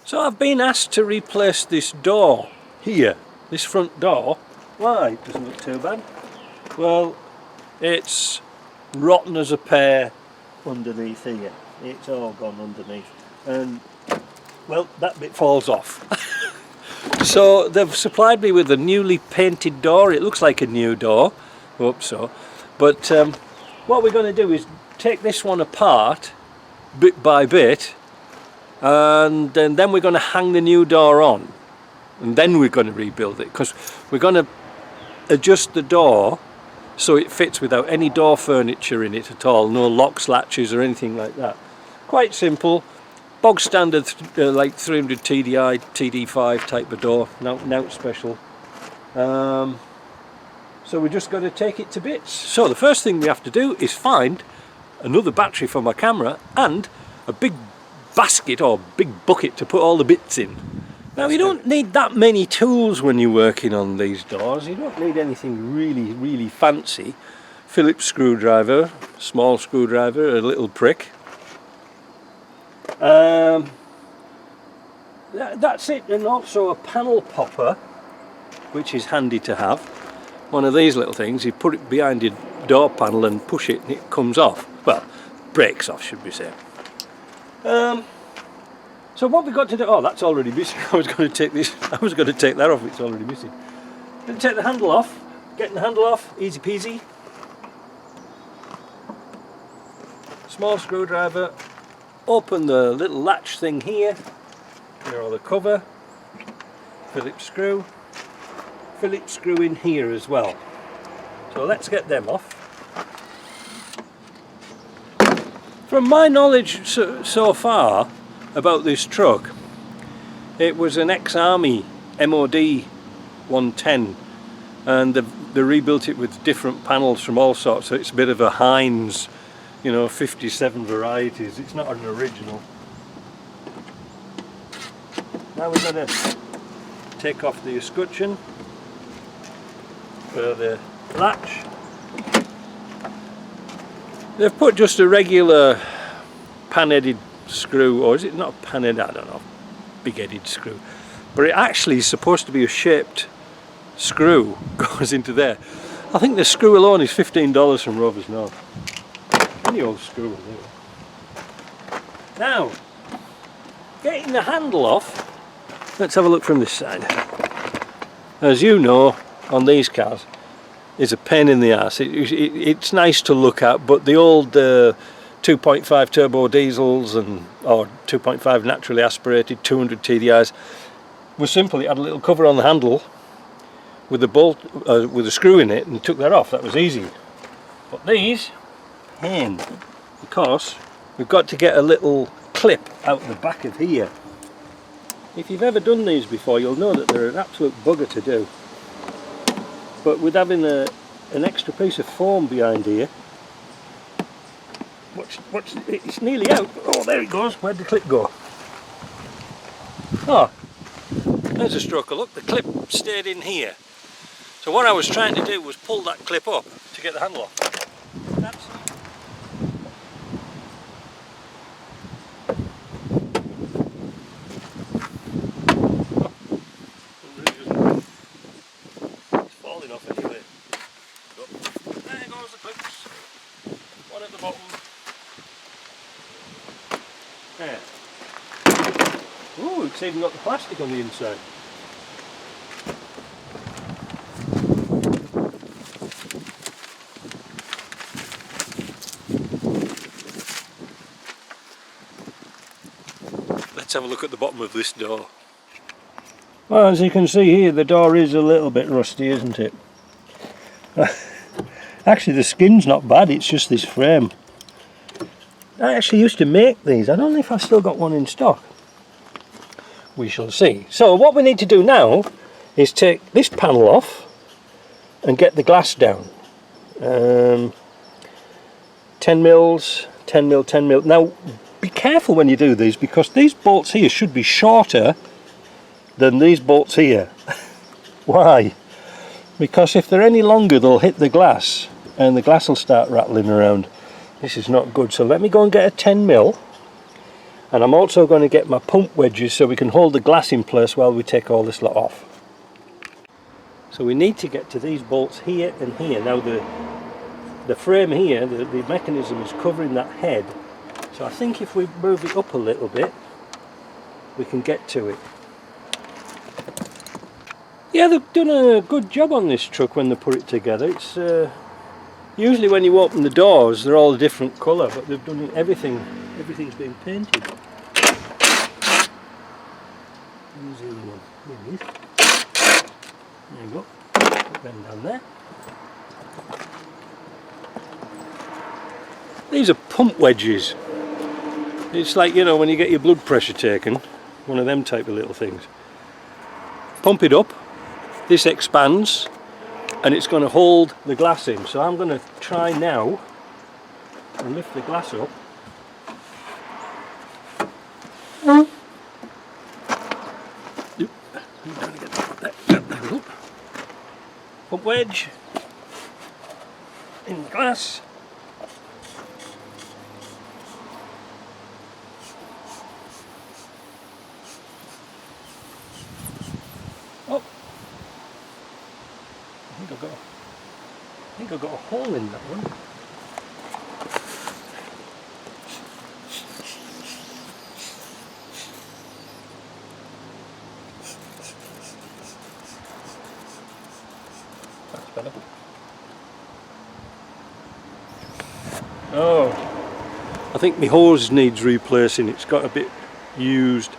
So I've been asked to replace this door here, this front door. Why? It doesn't look too bad. Well, it's rotten as a pear underneath here. It's all gone underneath. And, well, that bit falls off. So they've supplied me with a newly painted door. It looks like a new door. Hope so. But what we're going to do is take this one apart bit by bit, and then we're going to hang the new door on, and then we're going to rebuild it, because we're going to adjust the door so it fits without any door furniture in it at all, no locks, latches or anything like that. Quite simple, bog standard like 300 TDI, TD5 type of door, not special. So we just got to take it to bits. So the first thing we have to do is find another battery for my camera and a big basket or big bucket to put all the bits in. Now you don't need that many tools when you're working on these doors. You don't need anything really fancy. Phillips screwdriver, small screwdriver, a little prick. That's it, and also a panel popper, which is handy to have. One of these little things, you put it behind your door panel and push it and it comes off. Well, breaks off, should we say. So what we've got to do, oh, that's already missing. I was going to take that off, it's already missing. Going to take the handle off, getting the handle off, easy peasy. Small screwdriver, open the little latch thing here, or the cover, Phillips screw in here as well. So let's get them off. From my knowledge so far about this truck, it was an ex-army MOD 110, and they rebuilt it with different panels from all sorts, so it's a bit of a Heinz, you know, 57 varieties. It's not an original. Now we're going to take off the escutcheon for the latch. They've put just a regular pan-headed screw, or is it not a pan-headed, I don't know, big-headed screw, but it actually is supposed to be a shaped screw, goes into there. I think the screw alone is $15 from Rovers North. Any old screw will do. Now, getting the handle off, let's have a look from this side. As you know, on these cars, is a pain in the ass. It's nice to look at, but the old 2.5 turbo diesels or 2.5 naturally aspirated 200 TDIs were simple. It had a little cover on the handle with a bolt, with a screw in it, and took that off. That was easy. But these, because we've got to get a little clip out the back of here. If you've ever done these before, you'll know that they're an absolute bugger to do. But with having an extra piece of foam behind here, it's nearly out. Oh, there it goes. Where'd the clip go? Oh, there's a stroke of luck. The clip stayed in here. So what I was trying to do was pull that clip up to get the handle off. That's falling off anyway. There goes the clips. One at the bottom. There. Ooh, it's even got the plastic on the inside. Let's have a look at the bottom of this door. Well, as you can see here, the door is a little bit rusty, isn't it? Actually, the skin's not bad, it's just this frame. I actually used to make these. I don't know if I've still got one in stock. We shall see. So what we need to do now is take this panel off and get the glass down. 10 mils, 10 mil, 10 mil. Now, be careful when you do these, because these bolts here should be shorter than these bolts here. Why? Because if they're any longer, they'll hit the glass and the glass will start rattling around. This is not good. So let me go and get a 10 mil And I'm also going to get my pump wedges so we can hold the glass in place while we take all this lot off. So we need to get to these bolts here and here. Now the frame here, the mechanism is covering that head. So I think if we move it up a little bit, we can get to it. Yeah, they've done a good job on this truck when they put it together. It's usually when you open the doors, they're all a different colour, but they've done everything. Everything's been painted. There you go. Put them down there. These are pump wedges. It's like, you know, when you get your blood pressure taken, one of them type of little things. Pump it up, this expands, and it's going to hold the glass in. So I'm going to try now and lift the glass up. Pump wedge in the glass. Oh, I think I got a hole in that one. That's better. Oh, I think my hose needs replacing. It's got a bit used.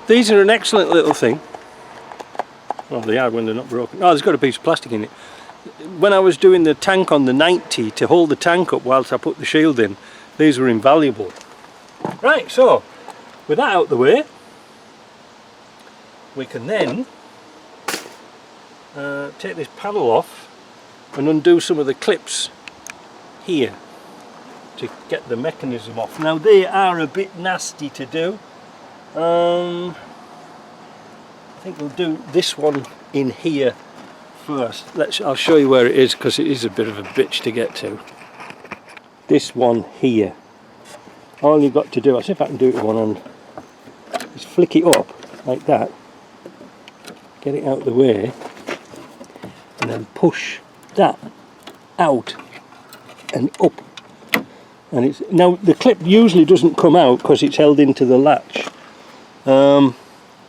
These are an excellent little thing. Well, they are when they're not broken. Oh, there's got a piece of plastic in it. When I was doing the tank on the 90 to hold the tank up whilst I put the shield in, these were invaluable. Right, so with that out the way, we can then take this panel off and undo some of the clips here to get the mechanism off. Now they are a bit nasty to do. I think we'll do this one in here first. I'll show you where it is because it is a bit of a bitch to get to. This one here. All you've got to do, I'll see if I can do it with one hand, is flick it up like that, get it out of the way, and then push that out and up. And it's now the clip usually doesn't come out because it's held into the latch, but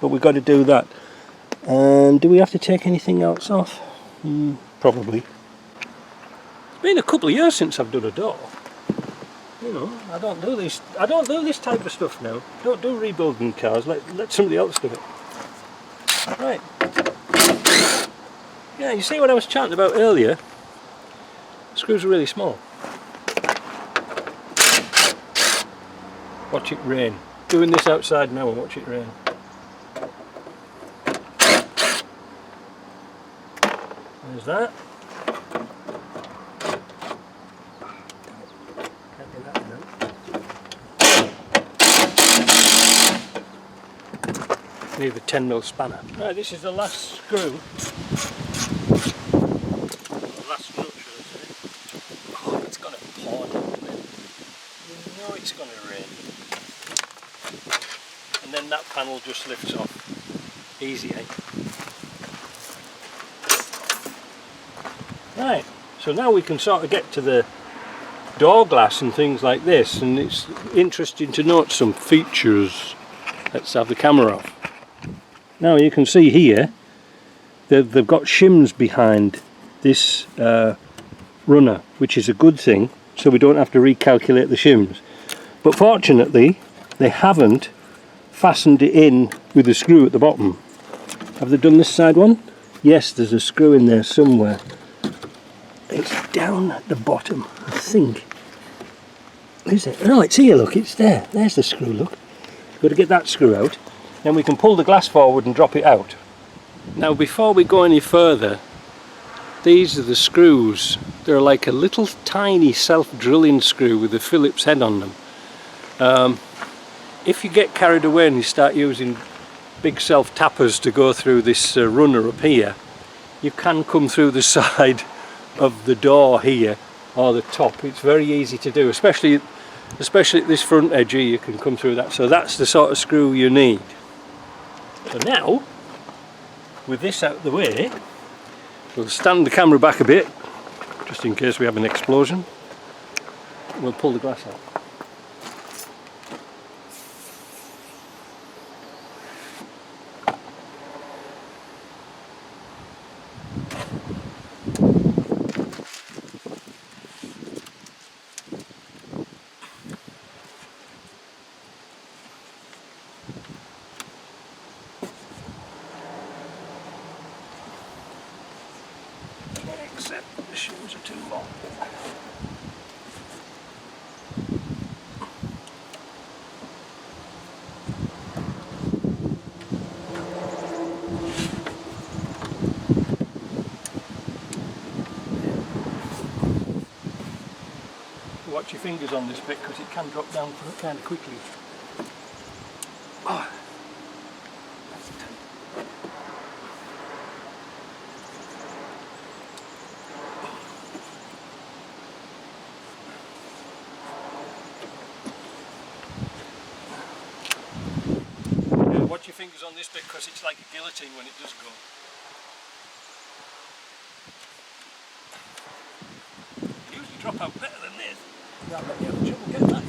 we've got to do that. And do we have to take anything else off? Probably. It's been a couple of years since I've done a door. You know, I don't do this type of stuff now. Don't do rebuilding cars. Let somebody else do it. Right. Yeah, you see what I was chatting about earlier? The screws are really small. Watch it rain. Doing this outside now and watch it rain. There's that. Can't do that now. Need a 10mm spanner. Right, this is the last screw. The last nut, should I say. Oh, it's gonna pour down a bit. You know it's gonna rain. And then that panel just lifts off. Easy, eh? Right, so now we can sort of get to the door glass and things like this, and it's interesting to note some features. Let's have the camera off. Now you can see here they've got shims behind this runner, which is a good thing, so we don't have to recalculate the shims. But fortunately they haven't fastened it in with a screw at the bottom. Have they done this side one? Yes, there's a screw in there somewhere. It's down at the bottom, I think. Is it? No, it's here, look, it's there. There's the screw, look. Got to get that screw out. Then we can pull the glass forward and drop it out. Now before we go any further, these are the screws. They're like a little tiny self-drilling screw with a Phillips head on them. If you get carried away and you start using big self-tappers to go through this runner up here, you can come through the side of the door here or the top. It's very easy to do, especially especially at this front edge here, you can come through that. So that's the sort of screw you need. So now, with this out of the way, we'll stand the camera back a bit, just in case we have an explosion. We'll pull the glass out. Except the shoes are too long. Watch your fingers on this bit because it can drop down kind of quickly. Oh. Watch your fingers on this bit because it's like a guillotine when it does go. They usually drop out better than this. Yeah, but you have trouble getting that.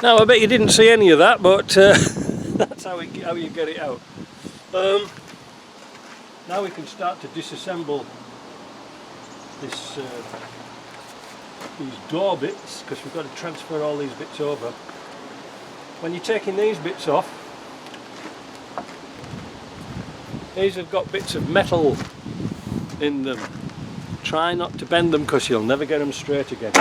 Now I bet you didn't see any of that, but that's how you get it out. Now we can start to disassemble this, these door bits, because we've got to transfer all these bits over. When you're taking these bits off, these have got bits of metal in them. Try not to bend them because you'll never get them straight again.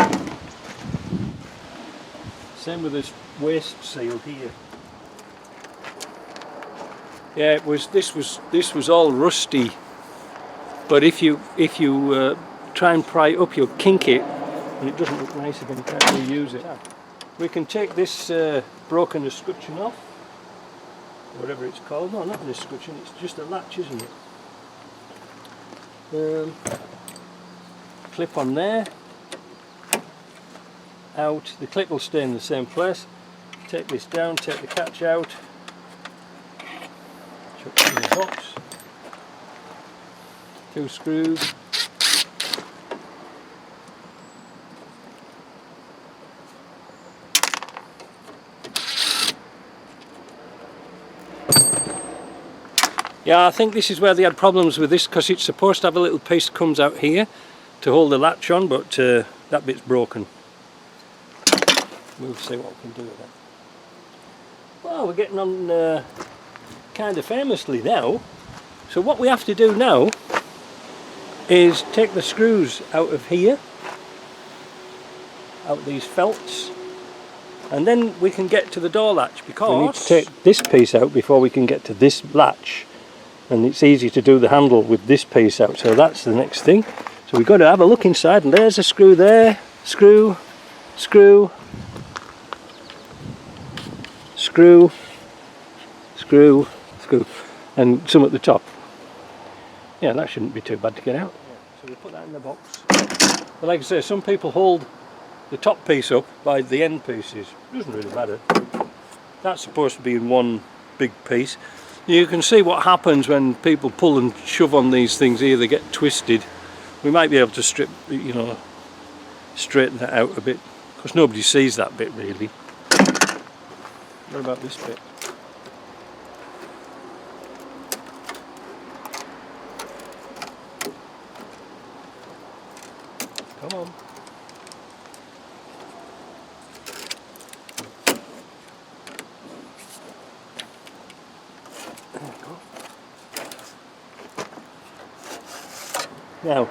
Same with this waste seal here. Yeah, this was all rusty, but if you try and pry it up, you'll kink it, and it doesn't look nice again. You can't reuse it. We can take this broken escutcheon off, whatever it's called. No, not an escutcheon. It's just a latch, isn't it? Clip on there. Out. The clip will stay in the same place. Take this down, take the catch out, chuck it in the box, 2 screws, yeah, I think this is where they had problems with this, because it's supposed to have a little piece that comes out here to hold the latch on, but that bit's broken. We'll see what we can do with that. Well, we're getting on kind of famously now. So what we have to do now is take the screws out of here, out of these felts, and then we can get to the door latch, because we need to take this piece out before we can get to this latch, and it's easy to do the handle with this piece out. So that's the next thing. So we've got to have a look inside, and there's a screw there, screw, screw, screw, screw, screw, and some at the top. Yeah, that shouldn't be too bad to get out. So we put that in the box. But like I say, some people hold the top piece up by the end pieces. It doesn't really matter. That's supposed to be in one big piece. You can see what happens when people pull and shove on these things here. They get twisted. We might be able to straighten that out a bit, because nobody sees that bit really. What about this bit? Come on. There we go. Now,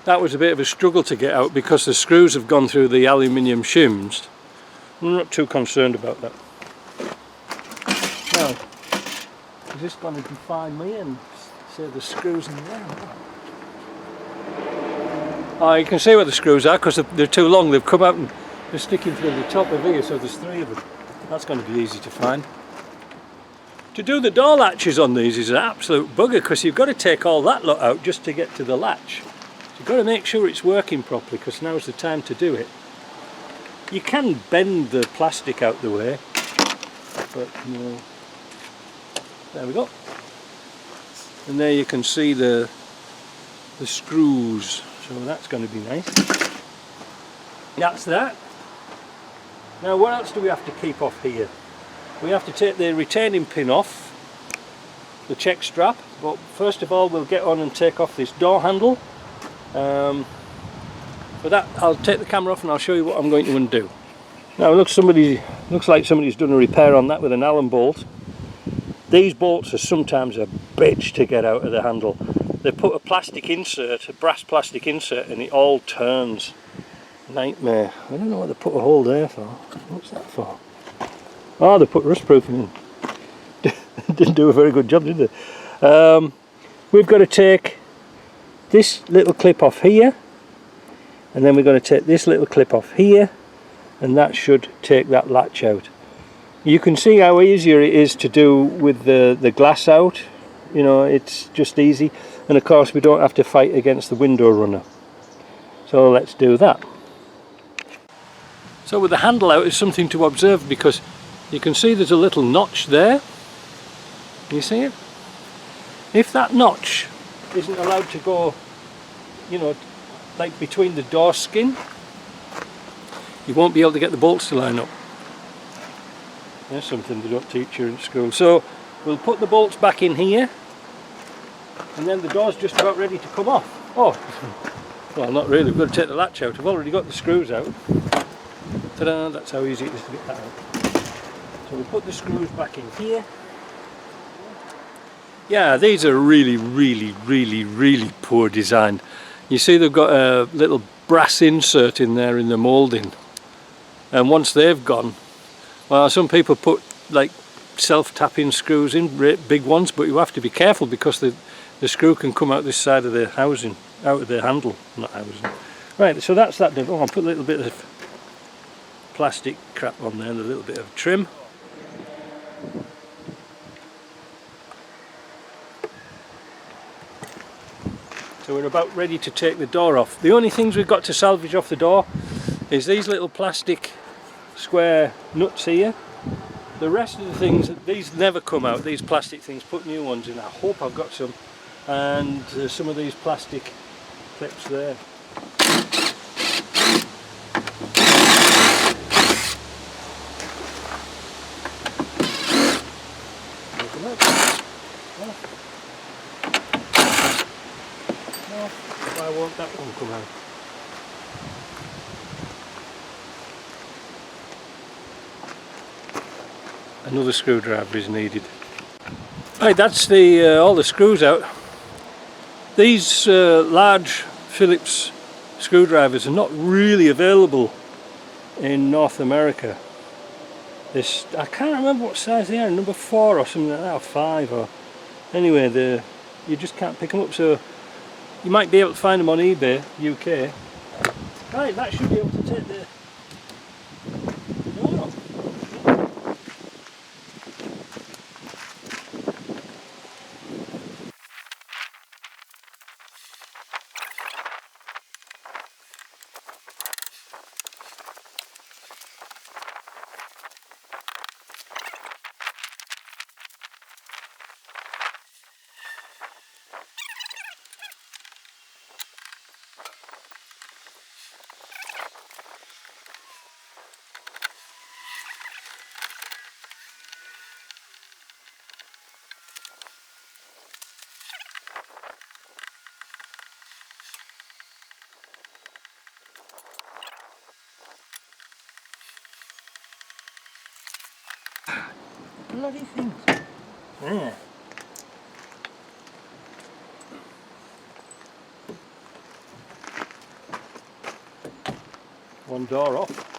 that was a bit of a struggle to get out because the screws have gone through the aluminium shims. I'm not too concerned about that. Now, is this going to define me and say the screws in there? Oh, you can see where the screws are because they're too long. They've come out and they're sticking through the top of here, so there's 3 of them. That's going to be easy to find. To do the door latches on these is an absolute bugger because you've got to take all that lot out just to get to the latch. So you've got to make sure it's working properly because now's the time to do it. You can bend the plastic out the way, but no. There we go. And there you can see the screws, so that's going to be nice. That's that. Now what else do we have to keep off here? We have to take the retaining pin off, the check strap, but first of all we'll get on and take off this door handle. For that I'll take the camera off and I'll show you what I'm going to undo. Now looks like somebody's done a repair on that with an Allen bolt. These bolts are sometimes a bitch to get out of the handle. They put a plastic insert, a brass plastic insert, and it all turns. Nightmare. I don't know what they put a hole there for. What's that for? Oh, they put rust proofing in. Didn't do a very good job, did they? We've got to take this little clip off here, and then we're going to take this little clip off here, and that should take that latch out. You can see how easier it is to do with the glass out. You know, it's just easy, and of course we don't have to fight against the window runner. So let's do that. So with the handle out is something to observe because you can see there's a little notch there. You see it? If that notch isn't allowed to go, you know, like between the door skin, you won't be able to get the bolts to line up. There's something they don't teach you in school. So we'll put the bolts back in here, and then the door's just about ready to come off. Oh, well, not really. We've got to take the latch out. I've already got the screws out. Ta-da! That's how easy it is to get that out. So we put the screws back in here. Yeah, these are really poor design. You see they've got a little brass insert in there in the moulding, and once they've gone, well, some people put like self-tapping screws in, big ones, but you have to be careful because the screw can come out this side of the housing, out of the handle, not housing. Right, so that's that done. Oh, I'll put a little bit of plastic crap on there and a little bit of trim. So we're about ready to take the door off. The only things we've got to salvage off the door is these little plastic square nuts here. The rest of the things, these never come out, these plastic things, put new ones in. I hope I've got some. And some of these plastic clips there. Why won't that one come out? Another screwdriver is needed. Right, that's all the screws out. These large Phillips screwdrivers are not really available in North America. I can't remember what size they are, number 4 or something like that, or 5, or anyway, you just can't pick them up. So you might be able to find them on eBay, UK. Right, that should be able to take the... Oh. Bloody things. Yeah. one door off.